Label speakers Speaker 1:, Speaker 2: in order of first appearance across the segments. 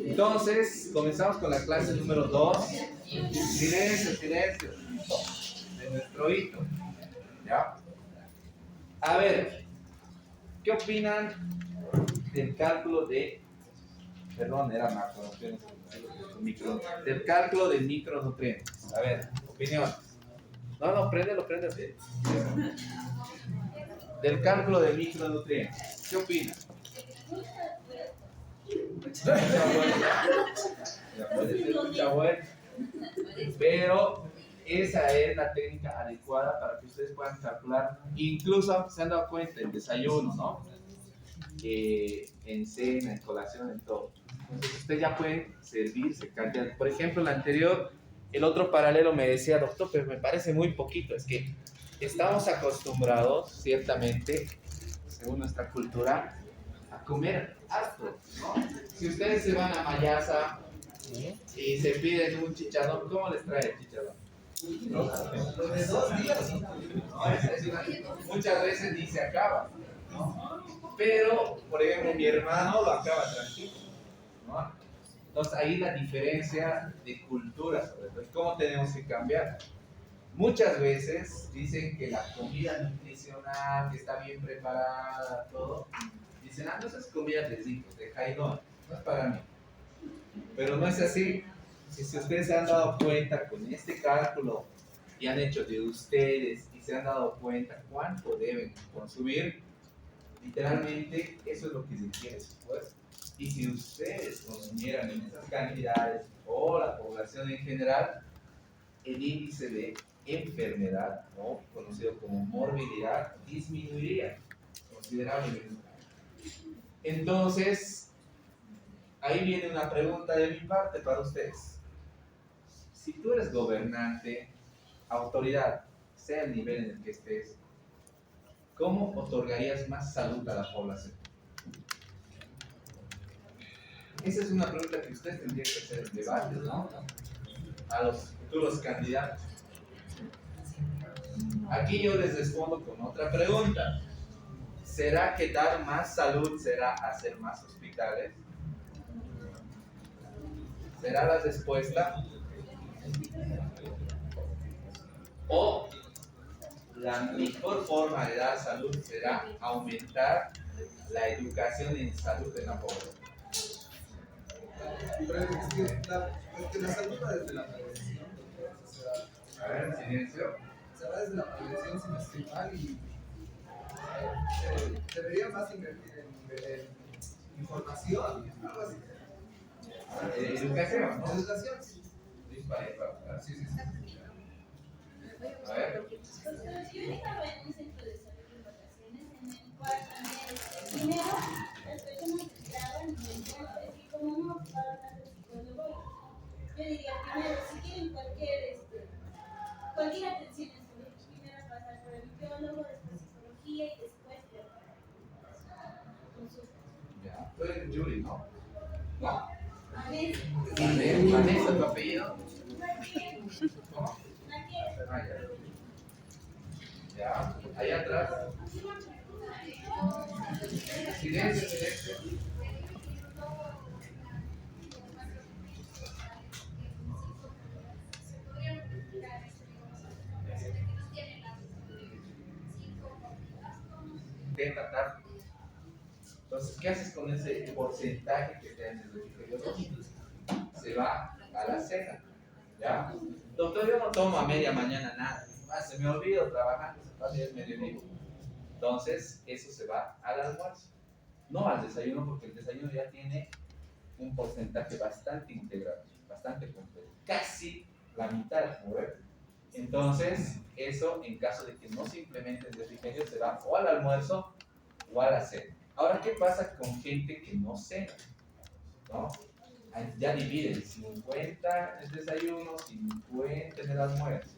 Speaker 1: Entonces, comenzamos con la clase número 2. Silencio, silencio. De nuestro hito. ¿Ya? A ver, ¿qué opinan del cálculo de... Perdón, era macro, micro, del cálculo de micronutrientes? A ver, opinión. No, préndelo. Del cálculo de micronutrientes. ¿Qué opinan? Puede ser mucha vuelta, pero esa es la técnica adecuada para que ustedes puedan calcular. Incluso se han dado cuenta en desayuno, ¿no? En cena, en colación, en todo. Entonces ustedes ya pueden servirse cantidad. Por ejemplo, el anterior, el otro paralelo me decía, doctor, pero me parece muy poquito. Es que estamos acostumbrados, ciertamente, según nuestra cultura, a comer harto, ¿no? Si ustedes se van a Mayasa y se piden un chicharrón, ¿cómo les trae el chicharrón? De 2 días. Muchas veces ni se acaba, ¿no? Pero, por ejemplo, mi hermano lo acaba tranquilo, ¿no? Entonces ahí la diferencia de cultura, sobre todo, ¿cómo tenemos que cambiar? Muchas veces dicen que la comida nutricional, que está bien preparada, todo, dicen, no, esas comidas de ricos, de jaidón, no es para mí. Pero no es así. Si ustedes se han dado cuenta con este cálculo y han hecho de ustedes y se han dado cuenta cuánto deben consumir, literalmente eso es lo que se quiere después. Y si ustedes consumieran en esas cantidades o la población en general, el índice de enfermedad, ¿no?, conocido como morbilidad, disminuiría considerablemente. Entonces, ahí viene una pregunta de mi parte para ustedes. Si tú eres gobernante, autoridad, sea el nivel en el que estés, ¿cómo otorgarías más salud a la población? Esa es una pregunta que ustedes tendrían que hacer en debate, ¿no?, a los futuros candidatos. Aquí yo les respondo con otra pregunta. ¿Será que dar más salud será hacer más hospitales? ¿Será la respuesta? ¿O la mejor forma de dar salud será aumentar la educación en salud en la población?
Speaker 2: Pero es que la salud va desde la prevención. O sea,
Speaker 1: A ver, silencio.
Speaker 2: se va desde la prevención si no estoy mal y debería más invertir en información, algo así.
Speaker 1: Educación, ¿no?
Speaker 2: Educación, sí.
Speaker 1: Sí, sí, sí. A ver.
Speaker 3: Yo estaba en un centro de salud de vacaciones en el cual primero las personas estaban y como no ocupaban tanto psicólogo, yo diría primero, si quieren cualquier atención en salud, primero pasar por el micrólogo, después psicología y después consulta.
Speaker 1: Ya. Tú eres Julie, ¿no? No.
Speaker 3: Vanessa,
Speaker 1: ¿tu apellido? ¿Cómo? Ah, ya. Ya. Allá atrás. Silencio, silencio. De tratar. Entonces, ¿qué haces con ese porcentaje que te dan en el refrigerio? Se va a la cena, ¿ya? Doctor, yo no tomo a media mañana nada. Se me olvido trabajando, se pasa y es medio vivo. Entonces, eso se va al almuerzo. No al desayuno, porque el desayuno ya tiene un porcentaje bastante integrado, bastante completo. Casi la mitad, ¿no ves? Entonces, eso en caso de que no se implemente el refrigerio, se va o al almuerzo o a la cena. Ahora, ¿qué pasa con gente que no cena? ¿No? Ya dividen 50 en el desayuno, 50 en el almuerzo.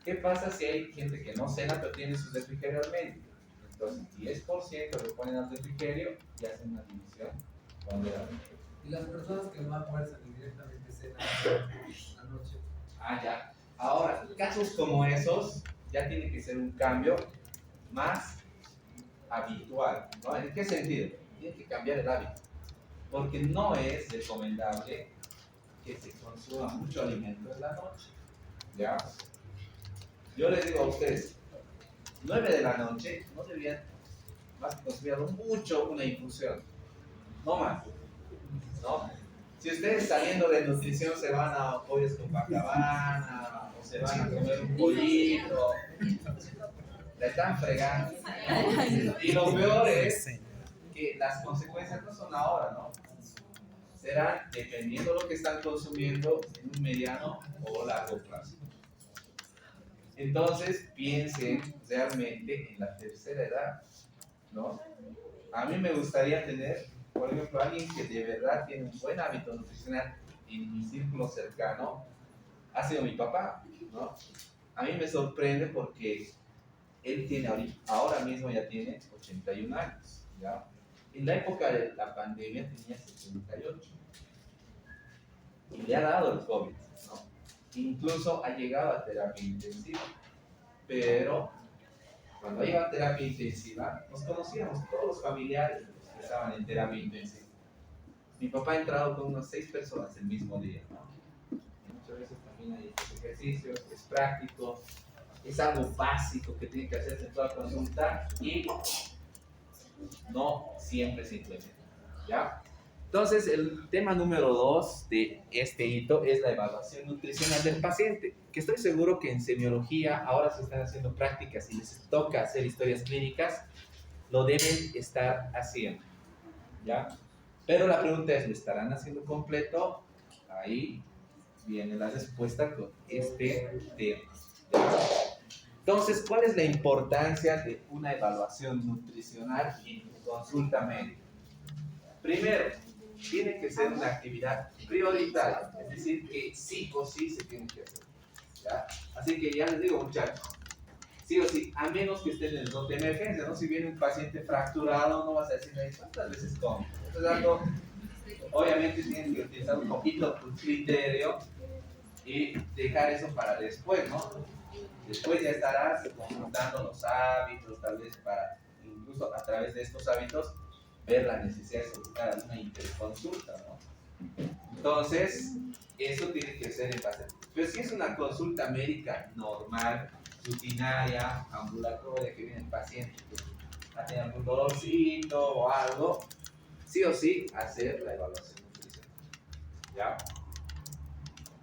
Speaker 1: ¿Qué pasa si hay gente que no cena pero tiene su refrigerio al medio? Entonces, 10% lo ponen al refrigerio y hacen una división ponderada.
Speaker 2: Y las personas que no almuerzan y directamente cenan anoche.
Speaker 1: Ah, ya. Ahora, casos como esos ya tiene que ser un cambio más habitual, ¿no? ¿En qué sentido? Tiene que cambiar el hábito. porque no es recomendable que se consuma mucho alimento en la noche. ¿Ya? Yo les digo a ustedes, 9 de la noche no deberían más que consumir mucho una infusión, no más, ¿no? Si ustedes saliendo de nutrición se van a pollos con Copacabana o se van a comer un pollito, la están fregando. Y lo peor es que las consecuencias no son ahora, ¿no? Serán dependiendo de lo que están consumiendo en un mediano o largo plazo. Entonces, piensen realmente en la tercera edad, ¿no? A mí me gustaría tener, por ejemplo, alguien que de verdad tiene un buen hábito nutricional en mi círculo cercano, ha sido mi papá, ¿no? A mí me sorprende porque él tiene ahora mismo ya tiene 81 años, ¿ya? En la época de la pandemia tenía 78 y le ha dado el COVID, ¿no? Incluso ha llegado a terapia intensiva, pero cuando ha llegado a terapia intensiva, nos conocíamos todos los familiares que estaban en terapia intensiva. Mi papá ha entrado con unas 6 personas el mismo día, ¿no? Muchas veces también hay estos ejercicios, es práctico, es algo básico que tiene que hacerse en toda consulta y no siempre se implementa, ¿ya? Entonces, el tema número 2 de este hito es la evaluación nutricional del paciente, que estoy seguro que en semiología ahora se están haciendo prácticas y les toca hacer historias clínicas, lo deben estar haciendo, ¿ya? Pero la pregunta es, ¿lo estarán haciendo completo? Ahí viene la respuesta con este tema, ¿ya? Entonces, ¿cuál es la importancia de una evaluación nutricional en tu consulta médica? Primero, tiene que ser una actividad prioritaria, es decir, que sí o sí se tiene que hacer, ¿ya? Así que ya les digo, muchachos, sí o sí, a menos que estén en el slot de emergencia, ¿no? Si viene un paciente fracturado, no vas a decirle, ¿cuántas veces come? Entonces, algo, obviamente tienes que utilizar un poquito tu criterio y dejar eso para después, ¿no? Después ya estarás consultando los hábitos, tal vez para, incluso a través de estos hábitos, ver la necesidad de solicitar alguna interconsulta, ¿no? Entonces, eso tiene que ser en base. Pero si es una consulta médica normal, rutinaria, ambulatoria, que viene el paciente que ha tenido algún dolorcito o algo, sí o sí hacer la evaluación nutricional, ¿ya?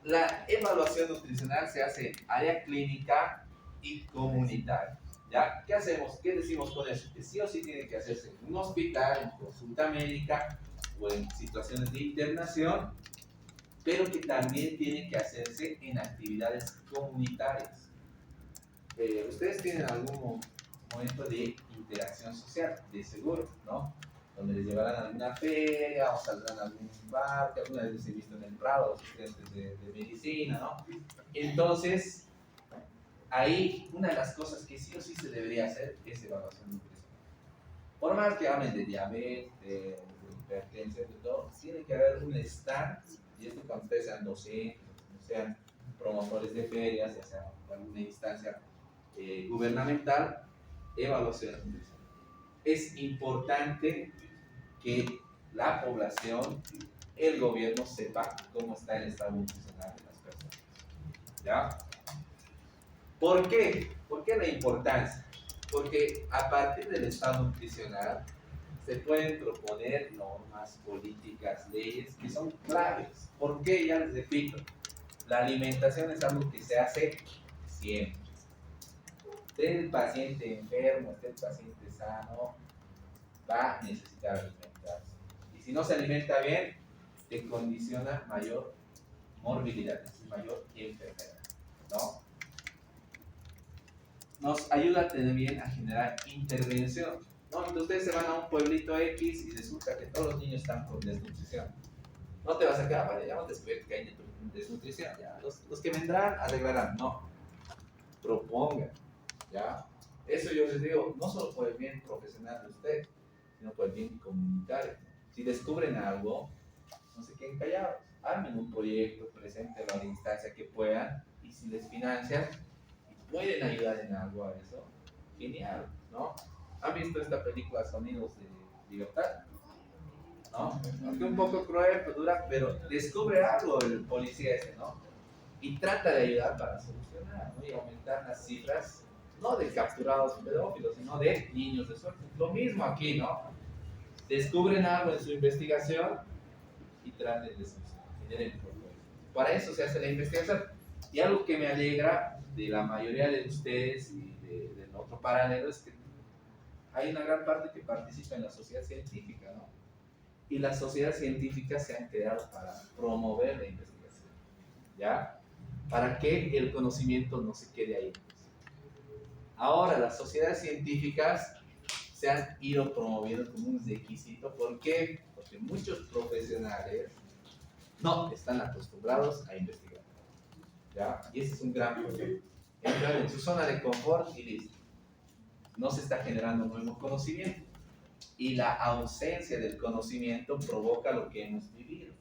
Speaker 1: La evaluación nutricional se hace en área clínica y comunitaria, ¿ya? ¿Qué hacemos? ¿Qué decimos con eso? Que sí o sí tiene que hacerse en un hospital, en consulta médica o en situaciones de internación, pero que también tiene que hacerse en actividades comunitarias. Ustedes tienen algún momento de interacción social, de seguro, ¿no? Donde les llevarán a alguna feria o saldrán a algún bar, que alguna vez les he visto en el Prado, los estudiantes de medicina, ¿no? Entonces, ahí una de las cosas que sí o sí se debería hacer es evaluación nutricional. Por más que hablen de diabetes, de hipertensión, de todo, tiene que haber un stand, y esto cuando ustedes sean docentes, sean promotores de ferias, ya sea alguna instancia gubernamental, evaluación nutricional. Es importante que la población, el gobierno sepa cómo está el estado nutricional de las personas, ¿ya? ¿Por qué? ¿Por qué la importancia? Porque a partir del estado nutricional se pueden proponer normas, políticas, leyes que son claves. ¿Por qué? Ya les repito, la alimentación es algo que se hace siempre. Esté el paciente enfermo, esté el paciente sano, va a necesitar alimentarse. Y si no se alimenta bien, te condiciona mayor morbilidad, mayor enfermedad, ¿no? Nos ayuda también a generar intervención, ¿no? Entonces ustedes se van a un pueblito X y resulta que todos los niños están con desnutrición. No te vas a quedar, vale, ya no te descubrir que hay desnutrición, ya. Los que vendrán arreglarán, no. Propongan, ¿ya? Eso yo les digo, no solo por el bien profesional de ustedes, sino por el bien comunitario. Si descubren algo, no se queden callados, armen un proyecto, preséntenlo a la instancia que puedan, y si les financian y pueden ayudar en algo a eso, genial, ¿no? ¿Han visto esta película Sonidos de Libertad? ¿no? Aunque un poco cruel, pues dura, pero descubre algo el policía ese, ¿no? Y trata de ayudar para solucionar, ¿no? Y aumentar las cifras, no de capturados pedófilos, sino de niños de suerte. Lo mismo aquí, ¿no? Descubren algo en su investigación y traten de solucionar, generen problemas. Para eso se hace la investigación. Y algo que me alegra de la mayoría de ustedes y del otro paralelo es que hay una gran parte que participa en la sociedad científica, ¿no? Y las sociedades científicas se han creado para promover la investigación, ¿ya? Para que el conocimiento no se quede ahí. Ahora, las sociedades científicas se han ido promoviendo como un requisito. ¿Por qué? Porque muchos profesionales no están acostumbrados a investigar, ¿ya? Y ese es un gran problema. Entrar en su zona de confort y listo. No se está generando nuevo conocimiento. Y la ausencia del conocimiento provoca lo que hemos vivido.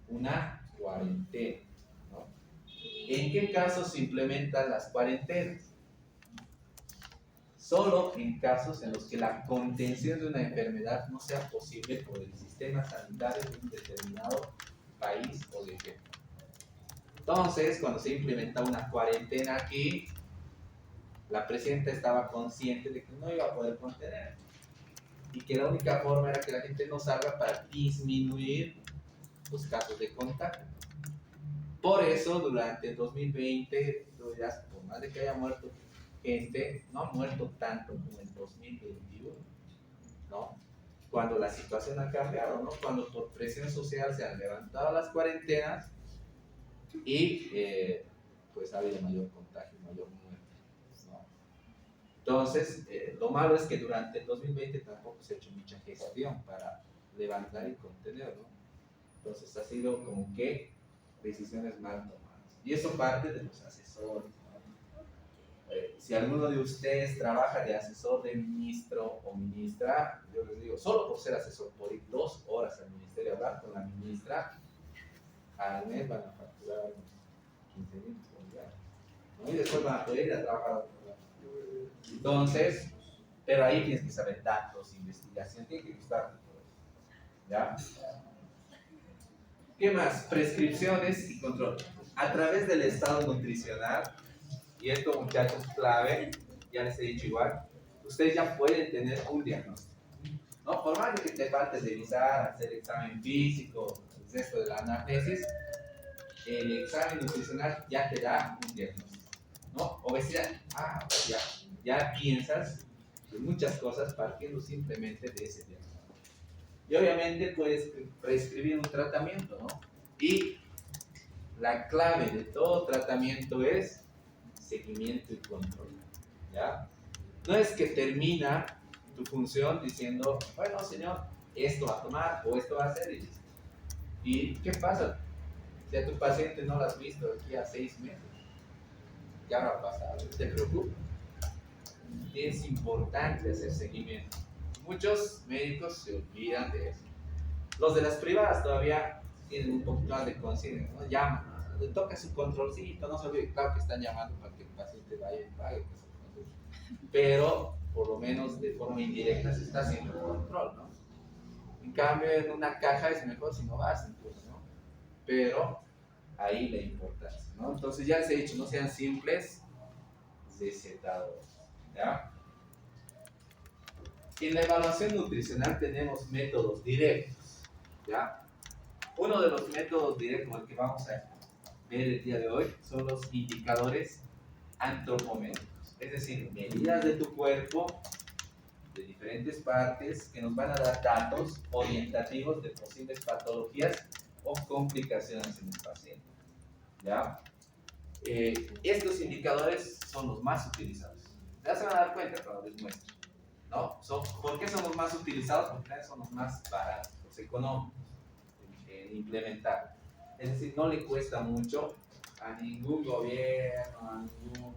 Speaker 1: Una cuarentena, ¿no? ¿En qué casos se implementan las cuarentenas? Solo en casos en los que la contención de una enfermedad no sea posible por el sistema sanitario de un determinado país o región. Entonces, cuando se implementa una cuarentena aquí, la presidenta estaba consciente de que no iba a poder contener y que la única forma era que la gente no salga para disminuir los casos de contagio. Por eso, durante el 2020, por más de que haya muerto gente, no ha muerto tanto como en 2021, ¿no? Cuando la situación ha cambiado, ¿no? Cuando por presión social se han levantado las cuarentenas y pues ha habido mayor contagio, mayor muerte, ¿no? Entonces, lo malo es que durante el 2020 tampoco se ha hecho mucha gestión para levantar y contener, ¿no? Entonces ha sido como que decisiones mal tomadas. Y eso parte de los asesores, ¿no? Si alguno de ustedes trabaja de asesor de ministro o ministra, yo les digo, solo por ser asesor, por ir 2 horas al ministerio a hablar con la ministra, al mes van a facturar unos 15,000 bolivianos, ¿no? Y después van a poder ir a trabajar a otro lado. Entonces, pero ahí tienes que saber datos, investigación, tiene que gustar todo eso, ¿ya? ¿Qué más? Prescripciones y control. A través del estado nutricional, y esto, muchachos, clave, ya les he dicho igual, ustedes ya pueden tener un diagnóstico, ¿no? Por más de que te falte revisar, hacer examen físico, el resto de la anamnesis, el examen nutricional ya te da un diagnóstico, ¿no? Obesidad, ya piensas en muchas cosas partiendo simplemente de ese diagnóstico. Y obviamente puedes prescribir un tratamiento, ¿no? Y la clave de todo tratamiento es seguimiento y control, ¿ya? No es que termina tu función diciendo, bueno, señor, esto va a tomar o esto va a hacer y listo. ¿Y qué pasa? Si a tu paciente no lo has visto de aquí a 6 meses, ¿qué habrá pasado? ¿Te preocupa? Es importante hacer seguimiento. Muchos médicos se olvidan de eso. Los de las privadas todavía tienen un poquito más de conciencia, ¿no? Llaman, le toca su controlcito, no se olvide, claro que están llamando para que el paciente vaya y pague, pero por lo menos de forma indirecta se está haciendo el control, ¿no? En cambio, en una caja es mejor si no vas, incluso, ¿no? Pero ahí la importancia, ¿no? Entonces ya les he dicho, no sean simples, recetadores, ¿ya? En la evaluación nutricional tenemos métodos directos, ¿ya? Uno de los métodos directos al que vamos a ver el día de hoy son los indicadores antropométricos, es decir, medidas de tu cuerpo de diferentes partes que nos van a dar datos orientativos de posibles patologías o complicaciones en el paciente, ¿ya? Estos indicadores son los más utilizados. Ya se van a dar cuenta cuando les muestro, ¿no? ¿Por qué son los más utilizados? Porque son los más baratos, los económicos en implementar. Es decir, no le cuesta mucho a ningún gobierno, a ningún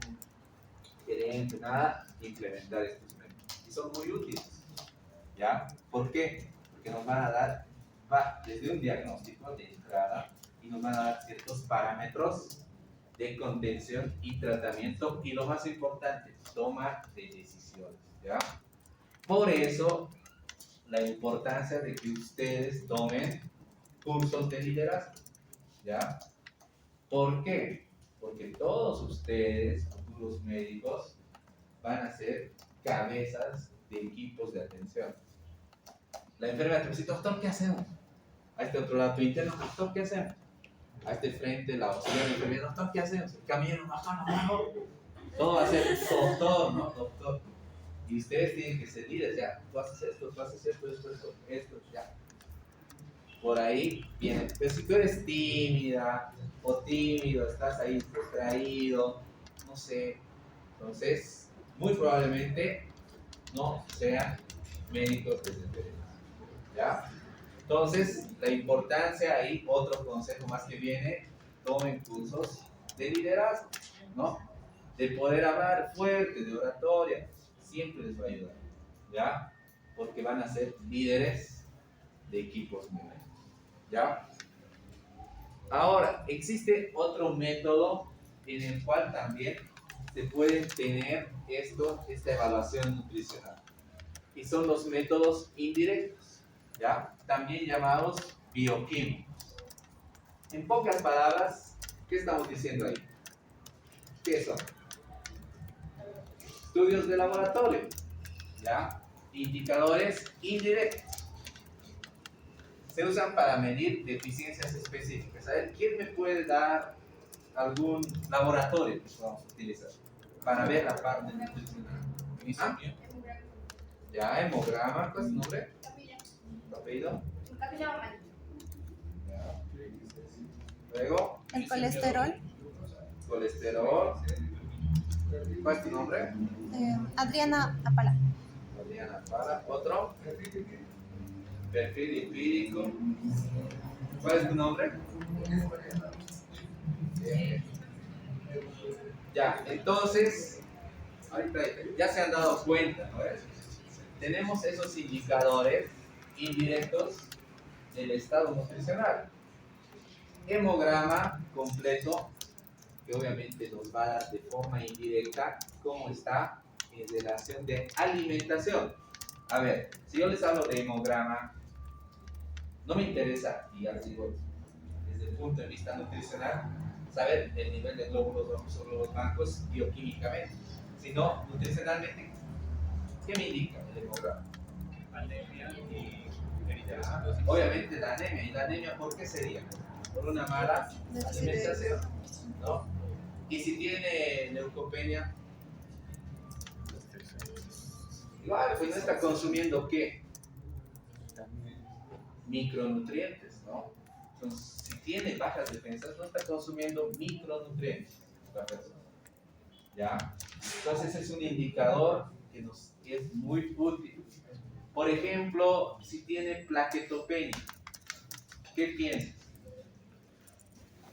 Speaker 1: gerente, nada, implementar estos métodos. Y son muy útiles, ¿ya? ¿Por qué? Porque nos van a dar, desde un diagnóstico de entrada, y nos van a dar ciertos parámetros de contención y tratamiento, y lo más importante, toma de decisiones, ¿ya? Por eso, la importancia de que ustedes tomen cursos de liderazgo, ¿ya? ¿Por qué? Porque todos ustedes, futuros médicos, van a ser cabezas de equipos de atención. La enfermera te dice, doctor, ¿qué hacemos? A este otro lado, tu interno, doctor, ¿qué hacemos? A este frente, la auxiliar de enfermera, doctor, ¿qué hacemos? El camino, baja, no. Todo va a ser doctor, ¿no? Doctor. Y ustedes tienen que ser líderes, ya. Tú haces esto, esto, ya. Por ahí viene. Pero si tú eres tímida o tímido, estás ahí distraído, no sé, entonces, muy probablemente no sean médicos de enfermería, ¿ya? Entonces, la importancia ahí, otro consejo más que viene, tomen cursos de liderazgo, ¿no? De poder hablar fuerte, de oratoria, siempre les va a ayudar, ¿ya? Porque van a ser líderes de equipos médicos, ¿ya? Ahora, existe otro método en el cual también se puede tener esta evaluación nutricional, y son los métodos indirectos, ¿ya? También llamados bioquímicos. En pocas palabras, ¿qué estamos diciendo ahí? ¿Qué son? Estudios de laboratorio, ¿ya? Indicadores indirectos. Se usan para medir deficiencias específicas. A ver, ¿quién me puede dar algún laboratorio que podamos utilizar para ver la parte nutricional? ¿Ah? Ya, hemograma, ¿cuál es su nombre? ¿Tu apellido? Ya. Luego,
Speaker 4: El colesterol.
Speaker 1: colesterol. ¿Cuál es tu nombre?
Speaker 4: Adriana Apala.
Speaker 1: Adriana Para. ¿Otro? Perfil lipídico. ¿Cuál es tu nombre? Bien. Ya, entonces, ahorita ya se han dado cuenta, ¿no? Tenemos esos indicadores indirectos del estado nutricional. Hemograma completo, que obviamente nos va a dar de forma indirecta cómo está en relación de alimentación. A ver, si yo les hablo de hemograma, no me interesa, y ya les digo, desde el punto de vista nutricional, saber el nivel de glóbulos rojos o glóbulos blancos bioquímicamente, sino nutricionalmente, ¿qué me indica el hemograma?
Speaker 5: Anemia y
Speaker 1: Obviamente la anemia, ¿y la anemia por qué sería? Por una mala alimentación, ¿no? Y si tiene leucopenia, igual, pues no está consumiendo ¿qué? Micronutrientes, ¿no? Entonces, si tiene bajas defensas, no está consumiendo micronutrientes la persona, ¿ya? Entonces es un indicador que nos es muy útil. Por ejemplo, si tiene plaquetopenia, ¿qué piensas?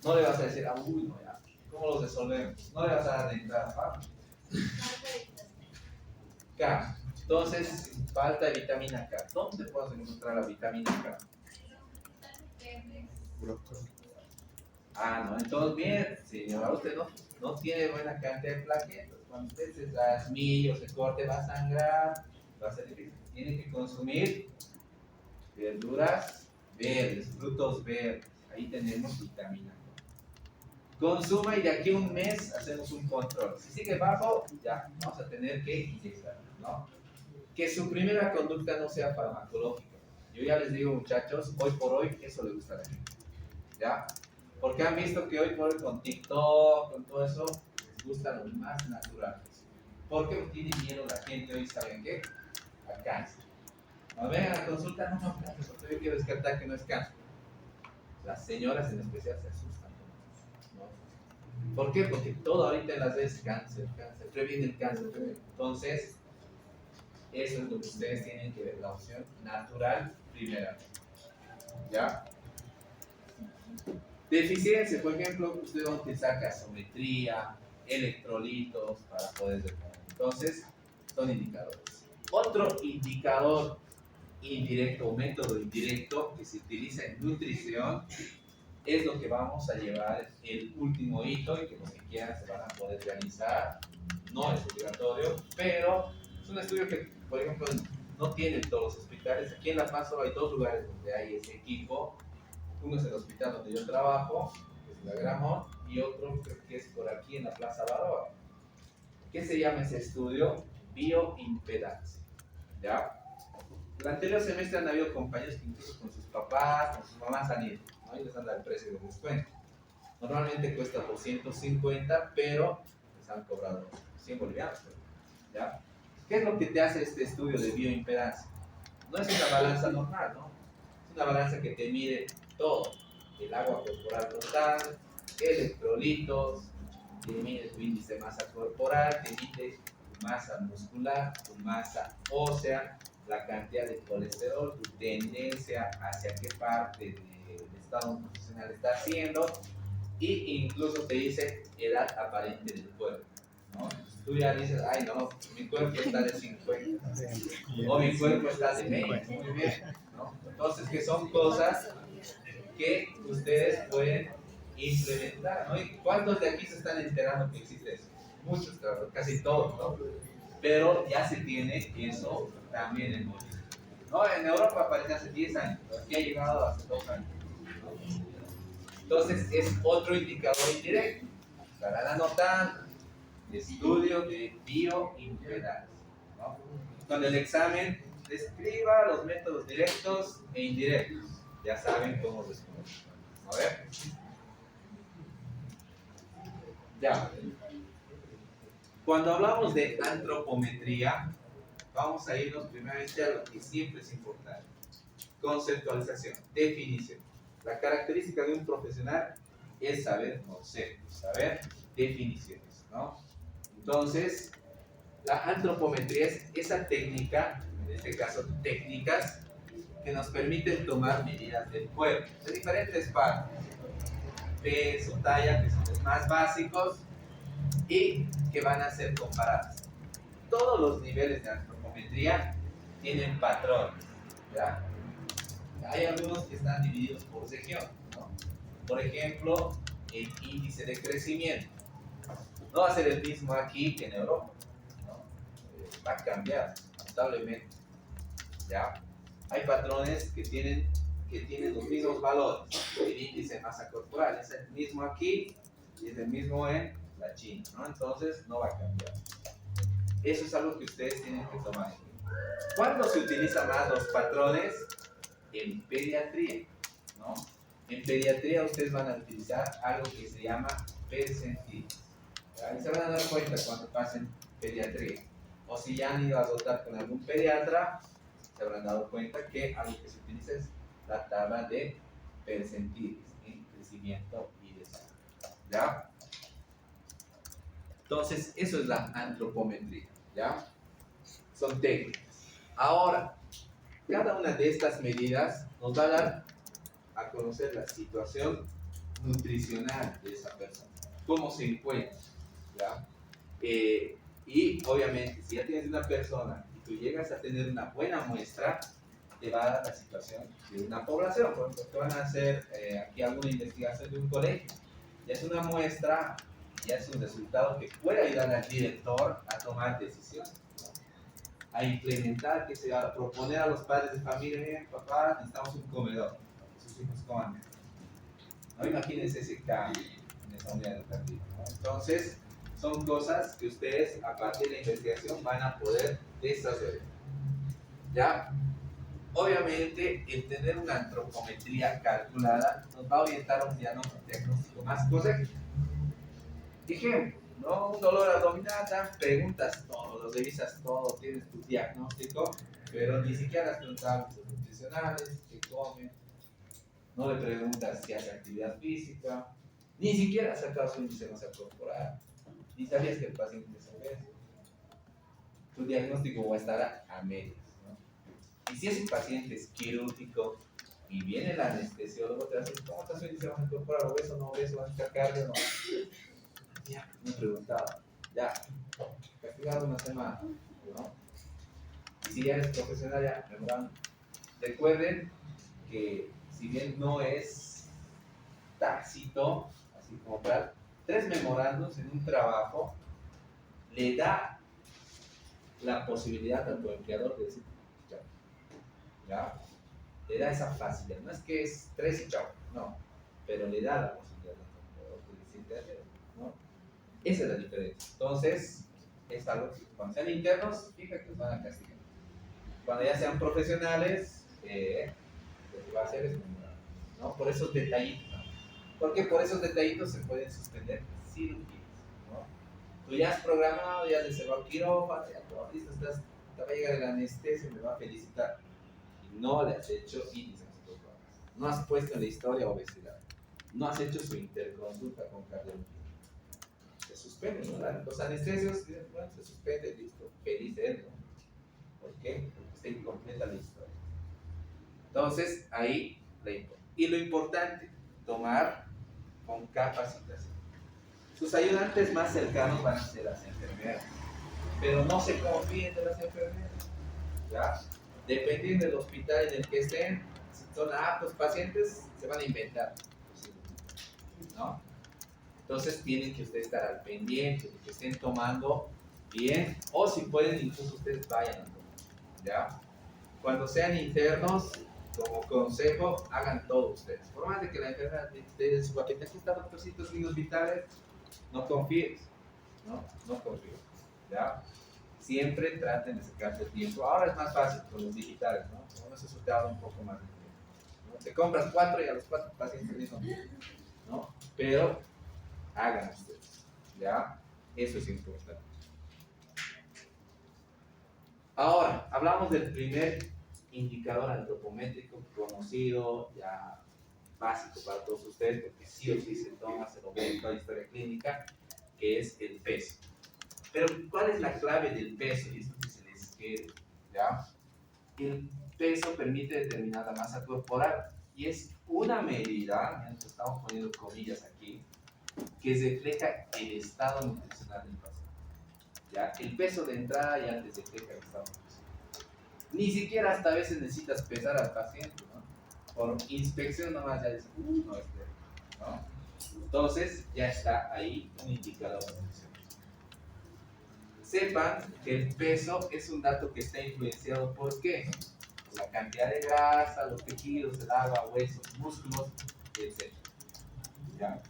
Speaker 1: No le vas a decir, uy, no, ya, ¿cómo los resolvemos? No le vas a dar de entrada, ¿va? K. Entonces, falta de vitamina K. ¿Dónde podemos encontrar la vitamina K? Ah, no, entonces bien, señora, usted no tiene buena cantidad de plaquetas. Cuando usted se trasmille o se corte, va a sangrar, va a ser difícil. Tiene que consumir verduras verdes, frutos verdes. Ahí tenemos vitamina K. Consuma y de aquí a un mes hacemos un control. Si sigue bajo, ya vamos a tener que inyectar, ¿no? Que su primera conducta no sea farmacológica. Yo ya les digo, muchachos, hoy por hoy eso le gusta a la gente, ¿ya? Porque han visto que hoy por hoy con TikTok, con todo eso, les gusta lo más natural. ¿Por qué tiene miedo la gente hoy? ¿Saben qué? A cáncer. Cuando vengan a la consulta, no, cáncer, porque yo quiero descartar que no es cáncer. Las señoras en especial se asustan, ¿no? ¿Por qué? Porque todo ahorita en las redes es cáncer, previene el cáncer. Entonces, eso es lo que ustedes tienen que ver, la opción natural primera. ¿Ya? Deficiencia, por ejemplo, ustedes van a utilizar gasometría, electrolitos para poder determinar. Entonces, son indicadores. Otro indicador indirecto o método indirecto que se utiliza en nutrición es lo que vamos a llevar el último hito y que los que quieran se van a poder realizar. No es obligatorio, pero es un estudio que, por ejemplo, no tienen todos los hospitales. Aquí en La Paz solo hay dos lugares donde hay ese equipo. Uno es el hospital donde yo trabajo, que es la Gramont, y otro creo que es por aquí en la Plaza Baroa. ¿Qué se llama ese estudio? Bioimpedancia. ¿Ya? El anterior semestre han habido compañeros que incluso con sus papás, con sus mamás han ido, ¿no? Y les han dado el precio de descuento. Normalmente cuesta 250, pero les han cobrado 100 bolivianos. ¿Ya? ¿Qué es lo que te hace este estudio de bioimpedancia? No es una balanza normal, ¿no? Es una balanza que te mide todo. El agua corporal total, electrolitos, te mide tu índice de masa corporal, te mide tu masa muscular, tu masa ósea, la cantidad de colesterol, tu tendencia hacia qué parte del estado nutricional está haciendo, e incluso te dice edad aparente del cuerpo, ¿no? Tú ya dices, ay no, mi cuerpo está de 50, o mi cuerpo está de 20, muy bien, ¿no? Entonces, que son cosas que ustedes pueden implementar, ¿no? ¿Y cuántos de aquí se están enterando que existe eso? Muchos, claro, casi todos, ¿no? Pero ya se tiene eso también en Bolivia, ¿no? En Europa aparece hace 10 años, pero aquí ha llegado hace 2 años, ¿no? Entonces es otro indicador indirecto. Estarán anotando estudio de bioimpedancia, ¿no? Con el examen describa los métodos directos e indirectos. Ya saben cómo responder. A ver. Ya. Cuando hablamos de antropometría, vamos a irnos primeramente a lo que siempre es importante. Conceptualización, definición. La característica de un profesional es saber conceptos, saber definiciones, ¿no? Entonces, la antropometría es esa técnica, en este caso técnicas, que nos permiten tomar medidas del cuerpo de diferentes partes, peso, talla, que son los más básicos y que van a ser comparadas. Todos los niveles de antropometría tienen patrones, ¿ya? Hay algunos que están divididos por región, ¿no? Por ejemplo, el índice de crecimiento no va a ser el mismo aquí que en Europa, ¿no? Va a cambiar notablemente, ¿ya? Hay patrones que tienen los mismos valores. El índice de masa corporal es el mismo aquí y es el mismo en la China, ¿no? Entonces no va a cambiar. Eso es algo que ustedes tienen que tomar en cuenta. ¿Cuándo se utilizan más los patrones? En pediatría, ¿no? En pediatría ustedes van a utilizar algo que se llama percentiles. Y se van a dar cuenta cuando pasen pediatría. O si ya han ido a dotar con algún pediatra, se habrán dado cuenta que algo que se utiliza es la tabla de percentiles en crecimiento y desarrollo. ¿Ya? Entonces, eso es la antropometría. ¿Ya? Son técnicas. Ahora, cada una de estas medidas nos va a dar a conocer la situación nutricional de esa persona, cómo se encuentra, ¿ya? Y obviamente, si ya tienes una persona y tú llegas a tener una buena muestra, te va a dar la situación de una población. Por ejemplo, que van a hacer aquí alguna investigación de un colegio, ya es una muestra, ya es un resultado que puede ayudar al director a tomar decisiones, ¿no? A implementar, que se va a proponer a los padres de familia, miren, papá, necesitamos un comedor, sus hijos coman. No imagínense ese cambio en esa unidad educativa, ¿no? Entonces, son cosas que ustedes, a partir de la investigación, van a poder desarrollar. ¿Ya? Obviamente, el tener una antropometría calculada nos va a orientar a un diagnóstico más correcto. Ejemplo, ¿no? Un dolor abdominal, preguntas todo, lo revisas todo, tienes tu diagnóstico, pero ni siquiera has preguntado hábitos nutricionales, qué comen, no le preguntas si hace actividad física, ni siquiera has sacado su índice de masa corporal, ni sabías que el paciente es obeso. Tu diagnóstico va a estar a medias, ¿no? Y si ese paciente es quirúrgico y viene el anestesiólogo, te va a decir, ¿cómo está su índice de masa corporal? ¿Obeso, no obeso? ¿Va a estar cardio? No. Ya, me preguntaba, ya, castigado una semana, ¿no? Y si ya eres profesional, ya, memorando. Recuerden que si bien no es tácito, así como tal, 3 memorandos en un trabajo le da la posibilidad a tu empleador de decir, ya, ¿ya? Le da esa facilidad. No es que es 3 y chao, no, pero le da la posibilidad de internet, ¿no? Esa es la diferencia. Entonces, es algo que cuando sean internos, fíjate que los van a castigar. Cuando ya sean profesionales, lo que va a hacer es mejorar, ¿no? Por esos detallitos, ¿no? Porque por esos detallitos se pueden suspender cirugías, ¿no? Tú ya has programado, ya has reservado quirófano, ya todo listo, te va a llegar el anestesio, me va a felicitar. Y no le has hecho índices a tus programas. No has puesto en la historia obesidad. No has hecho su interconsulta con cardiología. Se suspende, ¿no? Los anestesios, bueno, se suspende, listo, feliz él, ¿no? ¿Por qué? Porque está incompleta la historia. Entonces, ahí y lo importante, tomar con capacitación. Sus ayudantes más cercanos van a ser las enfermeras, pero no se confíen de las enfermeras, ¿ya? Dependiendo del hospital en el que estén, si son aptos pacientes, se van a inventar, ¿no? Entonces tienen que ustedes estar al pendiente, de que estén tomando bien, o si pueden, incluso ustedes vayan a tomar, ¿ya? Cuando sean internos, como consejo, hagan todo ustedes. Por más de que la enfermera esté en su papita, aquí están los signos vitales, no confíes, no confíes, ¿ya? Siempre traten de sacarse tiempo. Ahora es más fácil con los digitales, ¿no? Uno se te un poco más de tiempo, ¿no? Te compras 4 y a los 4 pacientes mismo, ¿no? Pero hagan ustedes, ¿ya? Eso es importante. Ahora, hablamos del primer indicador antropométrico conocido, ya básico para todos ustedes, porque sí o sí se toma, se lo ve en toda la historia clínica, que es el peso. Pero, ¿cuál es la clave del peso? Y esto que se les quede, ¿ya? El peso permite determinar la masa corporal y es una medida, mientras estamos poniendo comillas aquí, que refleja el estado nutricional del paciente. ¿Ya? El peso de entrada ya te refleja el estado nutricional. Ni siquiera hasta a veces necesitas pesar al paciente, ¿no? Por inspección nomás ya dices, no es cierto, ¿no? Entonces ya está ahí un indicador nutricional. Sepan que el peso es un dato que está influenciado por qué, por la cantidad de grasa, los tejidos, el agua, huesos, músculos, etc. ¿Ya?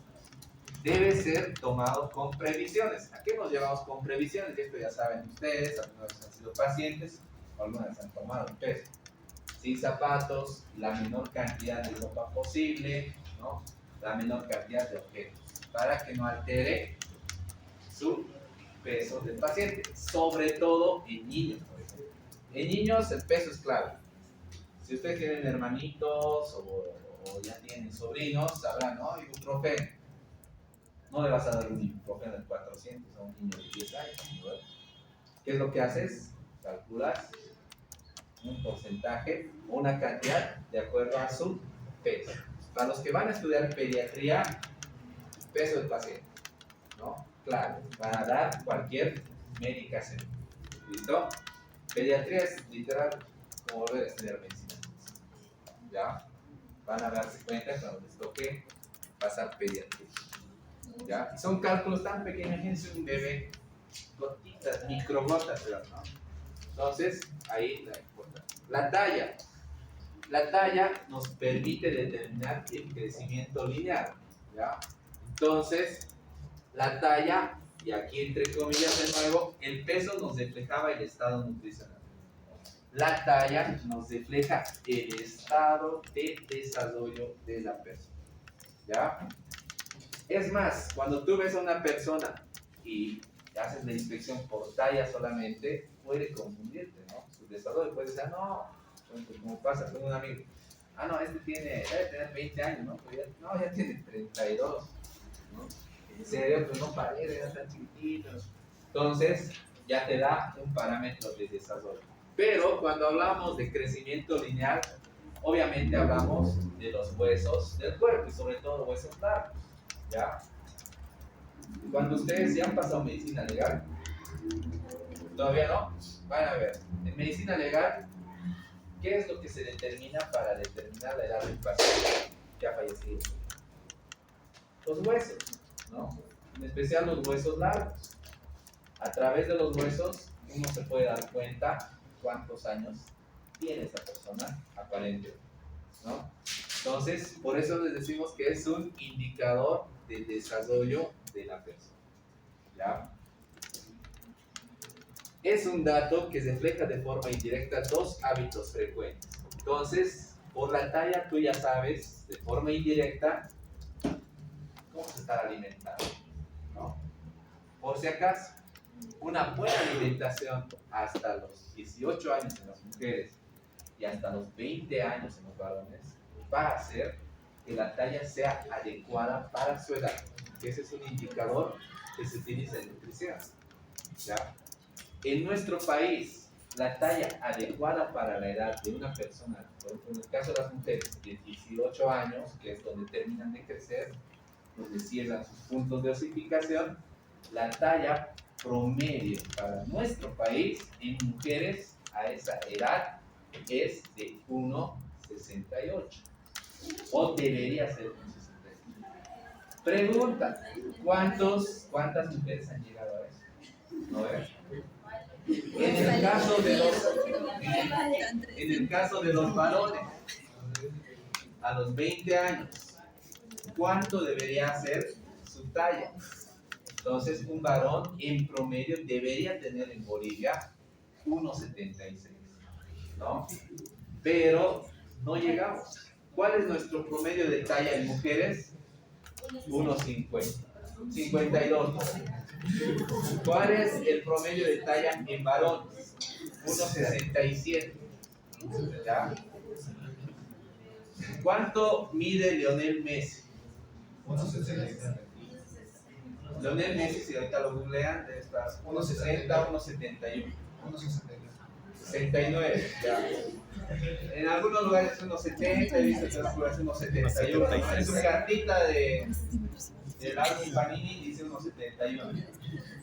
Speaker 1: Debe ser tomado con previsiones. ¿A qué nos llevamos con previsiones? Esto ya saben ustedes, algunos han sido pacientes, algunas han tomado el peso. Sin zapatos, la menor cantidad de ropa posible, ¿no? La menor cantidad de objetos, para que no altere su peso del paciente, sobre todo en niños, por ejemplo. En niños el peso es clave. Si ustedes tienen hermanitos o ya tienen sobrinos, sabrán, ¿no? Ibuprofeno. No le vas a dar un ibuprofeno de 400 a un niño de 10 años, ¿no? ¿Qué es lo que haces? Calculas un porcentaje o una cantidad de acuerdo a su peso. Para los que van a estudiar pediatría, peso del paciente, ¿no? Claro, van a dar cualquier medicación. ¿Listo? Pediatría es literal como volver a estudiar medicina. ¿Ya? Van a darse cuenta cuando les toque pasar pediatría. ¿Ya? Y son cálculos tan pequeños, imagínense un bebé, gotitas, microgotas, ¿no? Entonces, ahí la importancia. La talla. La talla nos permite determinar el crecimiento lineal, ¿ya? Entonces, la talla, y aquí entre comillas de nuevo, el peso nos reflejaba el estado nutricional. La talla nos refleja el estado de desarrollo de la persona, ¿ya? Es más, cuando tú ves a una persona y haces la inspección por talla solamente, puede confundirte, ¿no? Su desarrollo puede decir, no, como pasa con un amigo, no, este debe tener 20 años, ¿no? Pero ya tiene 32, ¿no? En serio, pues no parece, ya están chiquititos. Entonces, ya te da un parámetro de desarrollo. Pero cuando hablamos de crecimiento lineal, obviamente hablamos de los huesos del cuerpo y sobre todo huesos largos, ¿ya? Cuando ustedes ya han pasado medicina legal, todavía no, van a ver, en medicina legal, ¿qué es lo que se determina para determinar la edad del paciente que ha fallecido? Los huesos, ¿no? En especial los huesos largos. A través de los huesos uno se puede dar cuenta cuántos años tiene esa persona aparente, ¿no? Entonces, por eso les decimos que es un indicador del desarrollo de la persona, ¿ya? Es un dato que refleja de forma indirecta dos hábitos frecuentes. Entonces, por la talla tú ya sabes de forma indirecta cómo se está alimentando, ¿no? Por si acaso, una buena alimentación hasta los 18 años en las mujeres y hasta los 20 años en los varones va a hacer que la talla sea adecuada para su edad. Ese es un indicador que se utiliza en nutrición, ¿ya? En nuestro país, la talla adecuada para la edad de una persona, por ejemplo, en el caso de las mujeres, de 18 años, que es donde terminan de crecer, donde cierran sus puntos de osificación, la talla promedio para nuestro país en mujeres a esa edad es de 1,68 o debería ser 1,68. Pregunta, ¿cuántas mujeres han llegado a eso? ¿No ves? En el caso de los varones, a los 20 años, ¿cuánto debería ser su talla? Entonces, un varón en promedio debería tener en Bolivia 1,76, ¿no? Pero no llegamos. ¿Cuál es nuestro promedio de talla en mujeres? 1,50, 52. ¿Cuál es el promedio de talla en varones? 1,67. ¿Ya? ¿Cuánto mide Lionel Messi?
Speaker 2: 1,60.
Speaker 1: Lionel Messi, si ahorita lo googlean, debe estar 1,60, 1,71. 69, ya. En algunos lugares 1,70, he visto que en otros lugares 1,71. En su cartita del álbum Panini dice 1,71.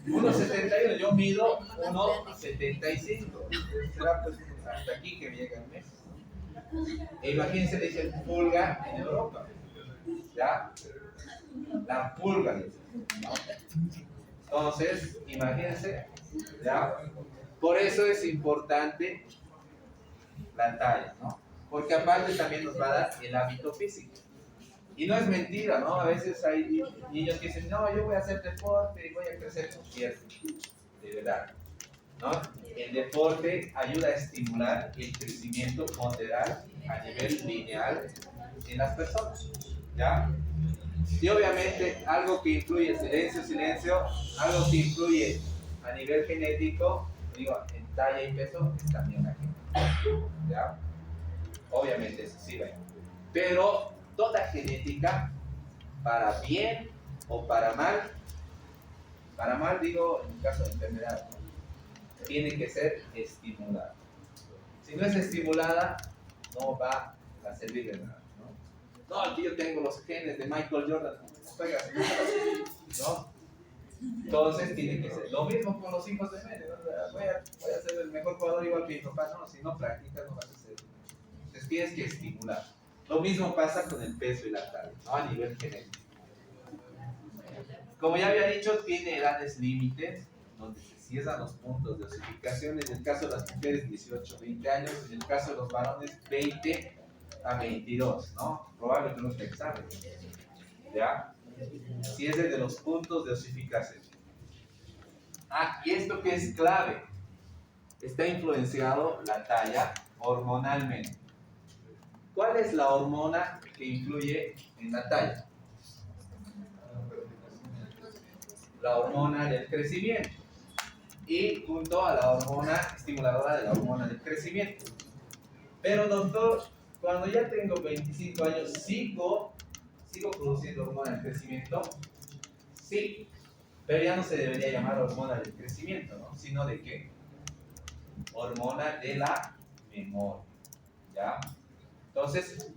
Speaker 1: 1,71, yo mido 1,75. Será pues hasta aquí que llega el mes, ¿no? E imagínense, le dicen pulga en Europa, ¿ya? La pulga, le dicen, ¿no? Entonces, imagínense, ¿ya? Por eso es importante la talla, ¿no? Porque aparte también nos va a dar el hábito físico. Y no es mentira, ¿no? A veces hay niños que dicen, no, yo voy a hacer deporte y voy a crecer. No es cierto, de verdad, ¿no? El deporte ayuda a estimular el crecimiento ponderal a nivel lineal en las personas, ¿ya? Y obviamente algo que influye, silencio, algo que influye a nivel genético, digo, en talla y peso, es también la genética, ¿ya? Obviamente eso sí va a influir. Pero toda genética, para bien o para mal digo en el caso de enfermedad, ¿no? Tiene que ser estimulada. Si no es estimulada, no va a servir de nada, ¿no? No, aquí yo tengo los genes de Michael Jordan, ¿no? Entonces tiene que ser. Lo mismo con los hijos de medio, ¿no? Voy a ser el mejor jugador igual que mi papá, no, si no practicas no vas a ser. Entonces tienes que estimular. Lo mismo pasa con el peso y la talla, ¿no? A nivel genético. Como ya había dicho, tiene edades límites donde se cierran los puntos de osificación. En el caso de las mujeres, 18, 20 años. En el caso de los varones, 20 a 22, ¿no? Probablemente no te examen, ¿ya? Si es de los puntos de osificación. Ah, y esto que es clave, está influenciado la talla hormonalmente. ¿Cuál es la hormona que influye en la talla? La hormona del crecimiento. Y junto a la hormona estimuladora de la hormona del crecimiento. Pero doctor, cuando ya tengo 25 años, ¿sigo produciendo hormona del crecimiento? Sí, pero ya no se debería llamar hormona del crecimiento, ¿no? Sino de qué? Hormona de la memoria, ¿ya? Entonces,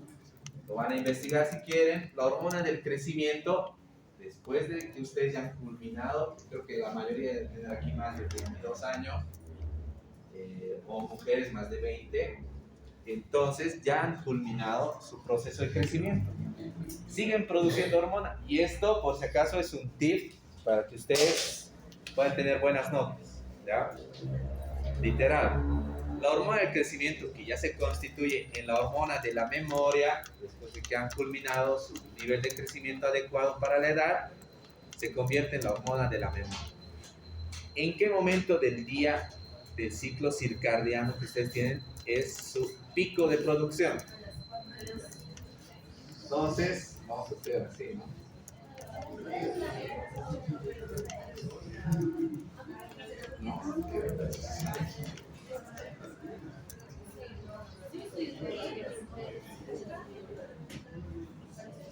Speaker 1: lo van a investigar si quieren. La hormona del crecimiento, después de que ustedes ya han culminado, creo que la mayoría de tener aquí más de 22 años, o mujeres más de 20, entonces ya han culminado su proceso de crecimiento. Siguen produciendo hormona. Y esto, por si acaso, es un tip para que ustedes puedan tener buenas notas, ¿ya? Literal. la hormona del crecimiento, que ya se constituye en la hormona de la memoria, después de que han culminado su nivel de crecimiento adecuado para la edad, se convierte en la hormona de la memoria. ¿En qué momento del día del ciclo circadiano que ustedes tienen es su pico de producción? Entonces, vamos a hacer así, ¿no?